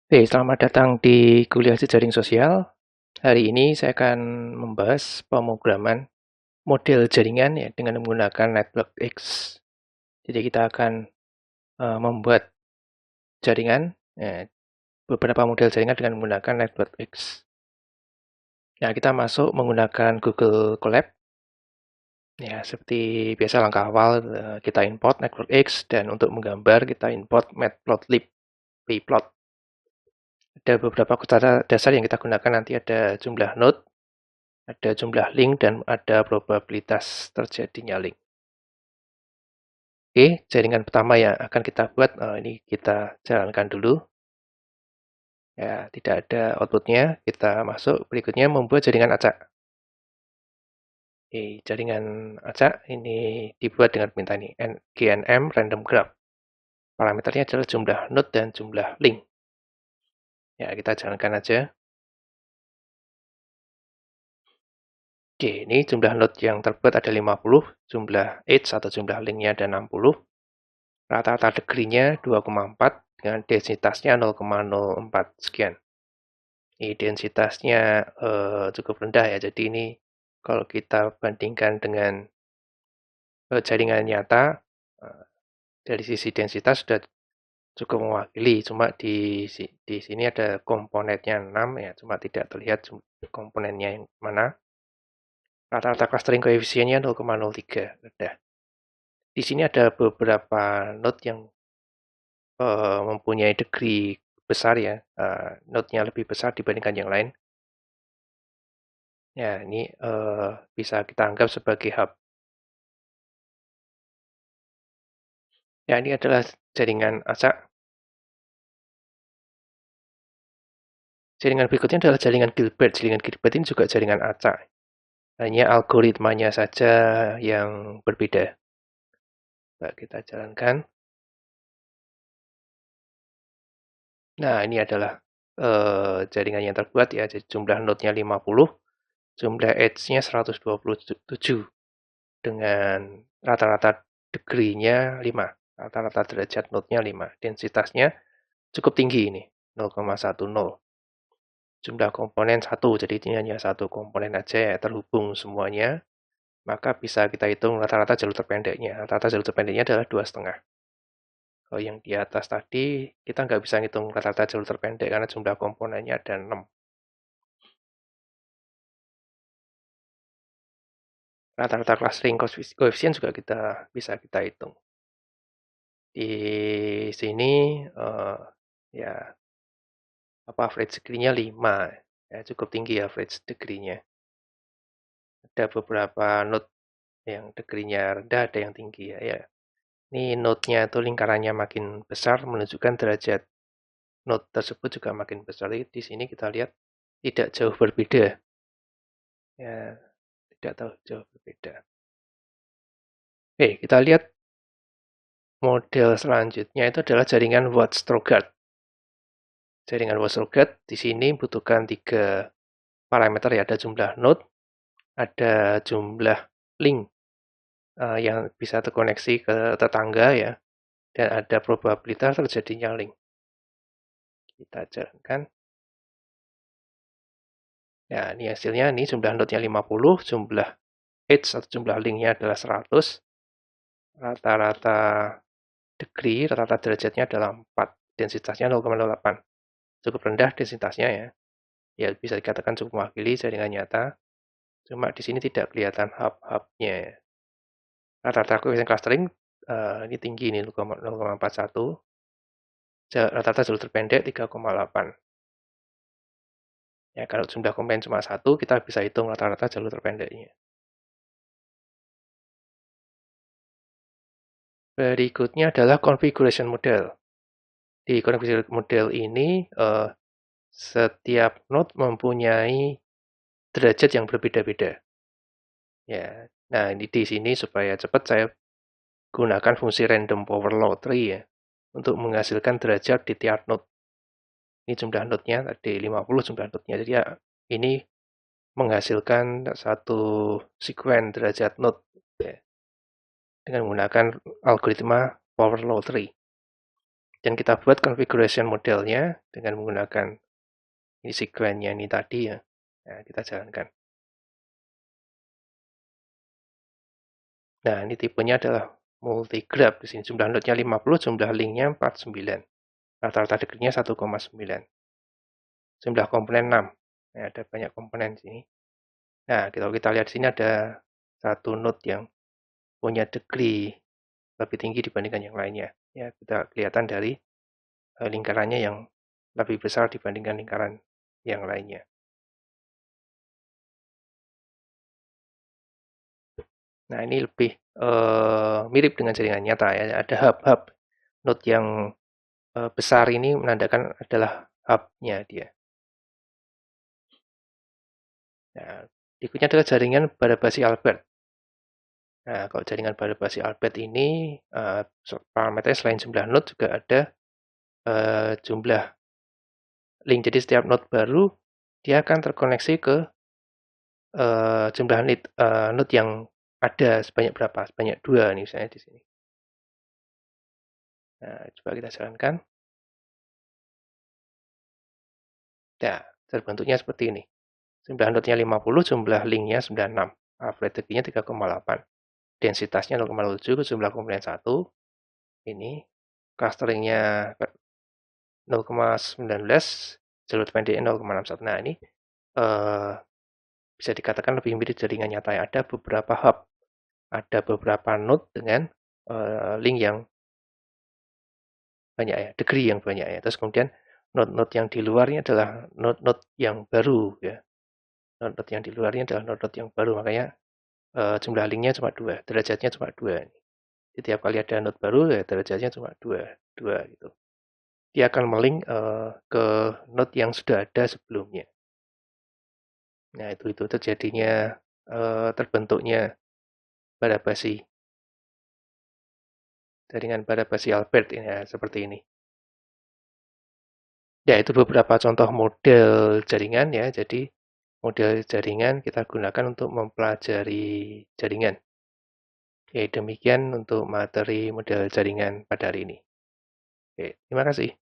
Oke, selamat datang di kuliah jejaring sosial. Hari ini saya akan membahas pemrograman model jaringan ya dengan menggunakan Network X. Jadi kita akan membuat jaringan, beberapa model jaringan dengan menggunakan Network X. Nah, kita masuk menggunakan Google Colab. Ya, seperti biasa langkah awal kita import Network X dan untuk menggambar kita import Matplotlib pplot. Ada beberapa kata dasar yang kita gunakan nanti ada jumlah node, ada jumlah link, dan ada probabilitas terjadinya link. Oke, jaringan pertama yang akan kita buat, ini kita jalankan dulu. Ya, tidak ada outputnya, kita masuk. Berikutnya membuat jaringan acak. Oke, jaringan acak ini dibuat dengan permintaan ini, GNM Random Graph. Parameternya adalah jumlah node dan jumlah link. Ya, kita jalankan aja. Oke, ini jumlah node yang terbuat ada 50, jumlah edge atau jumlah linknya ada 60. Rata-rata degree-nya 2,4 dengan densitasnya 0,04 sekian. Ini densitasnya cukup rendah ya, jadi ini kalau kita bandingkan dengan jaringan nyata, dari sisi densitas sudah cukup mewakili, cuma di sini ada komponennya 6 ya, cuma tidak terlihat komponennya yang mana. Rata-rata clustering koefisiennya 0,03, rendah. Di sini ada beberapa node yang mempunyai degree besar ya, node-nya lebih besar dibandingkan yang lain. Ya, ini bisa kita anggap sebagai hub. Ya, ini adalah jaringan acak. Jaringan berikutnya adalah jaringan Gilbert. Jaringan Gilbert ini juga jaringan acak. Hanya algoritmanya saja yang berbeda. Nah, kita jalankan. Nah, ini adalah jaringan yang terbuat ya. Jadi jumlah node-nya 50, jumlah edge-nya 127 dengan rata-rata degree-nya 5. Rata-rata derajat node-nya 5. Densitasnya cukup tinggi ini, 0,10. Jumlah komponen 1, jadi ini hanya satu komponen aja ya, terhubung semuanya. Maka bisa kita hitung rata-rata jalur terpendeknya. Rata-rata jalur terpendeknya adalah 2,5. Kalau yang di atas tadi, kita nggak bisa ngitung rata-rata jalur terpendek karena jumlah komponennya ada 6. Rata-rata clustering koefisien juga bisa kita hitung. Di sini ya average degree-nya 5. Ya, cukup tinggi average degree-nya. Ada beberapa node yang degree-nya rendah, ada yang tinggi ya. Ini node-nya itu lingkarannya makin besar, menunjukkan derajat node tersebut juga makin besar. Di sini kita lihat tidak jauh berbeda. Ya, tidak tahu jauh berbeda. Oke, kita lihat model selanjutnya itu adalah jaringan Watt-Strogatz. Jaringan Watt-Strogatz di sini butuhkan 3 parameter ya, ada jumlah node, ada jumlah link yang bisa terkoneksi ke tetangga ya, dan ada probabilitas terjadinya link. Kita jalankan. Ya, ini hasilnya, ini jumlah node-nya 50, jumlah edge atau jumlah link-nya adalah 100, rata-rata degree, rata-rata derajatnya adalah 4, densitasnya 0,08. Cukup rendah densitasnya ya. Ya, bisa dikatakan cukup mewakili jaringan nyata. Cuma di sini tidak kelihatan hub-hubnya ya. Rata-rata koefisien clustering ini tinggi ini 0,41. Rata-rata jalur terpendek 3,8. Ya, kalau jumlah komponen cuma 1, kita bisa hitung rata-rata jalur terpendeknya. Berikutnya adalah configuration model. Di configuration model ini, setiap node mempunyai derajat yang berbeda-beda. Ya, nah ini di sini supaya cepat saya gunakan fungsi random power law tree ya untuk menghasilkan derajat di tiap node. Ini jumlah node-nya tadi 50 jumlah node-nya. Jadi ya ini menghasilkan satu sekuen derajat node ya, dengan menggunakan algoritma power law tree. Dan kita buat configuration modelnya dengan menggunakan ini sequence-nya ini tadi ya. Nah, kita jalankan. Nah, ini tipenya adalah multi-graph. Di sini jumlah node-nya 50, jumlah link-nya 49. Rata-rata degree-nya 1,9. Jumlah komponen 6. Nah, ada banyak komponen di sini. Nah, kalau kita lihat di sini ada satu node yang punya degree lebih tinggi dibandingkan yang lainnya. Ya, kita kelihatan dari lingkarannya yang lebih besar dibandingkan lingkaran yang lainnya. Nah, ini lebih mirip dengan jaringan nyata ya. Ada hub-hub node yang besar ini menandakan adalah hub-nya dia. Nah, berikutnya adalah jaringan pada basi Albert. Nah, kalau jaringan pada basi Albert ini parameternya selain jumlah node juga ada jumlah link. Jadi setiap node baru dia akan terkoneksi ke jumlah node yang ada sebanyak berapa? Sebanyak 2 nih misalnya di sini. Nah, coba kita jalankan. Nah, terbentuknya seperti ini. Jumlah node-nya 50, jumlah link-nya 96. Average degree-nya 3,8. Densitasnya 0,07, jumlah komponen 1. Ini clustering-nya 0,19, jalur pendeknya 0,61. Nah, ini bisa dikatakan lebih mirip jaringan nyata. Ada beberapa hub, ada beberapa node dengan link yang banyak ya, degree yang banyak ya. Terus kemudian node-node yang di luarnya adalah node-node yang baru ya. Node-node yang di luarnya adalah node-node yang baru, makanya jumlah linknya cuma 2, derajatnya cuma 2. Jadi tiap kali ada node baru ya derajatnya cuma 2, 2 gitu. Dia akan melink ke node yang sudah ada sebelumnya. Nah, itu terjadinya terbentuknya pada basi jaringan pada basi Albert ini ya, seperti ini. Ya, itu beberapa contoh model jaringan ya. Jadi model jaringan kita gunakan untuk mempelajari jaringan. Ya, demikian untuk materi model jaringan pada hari ini. Oke, terima kasih.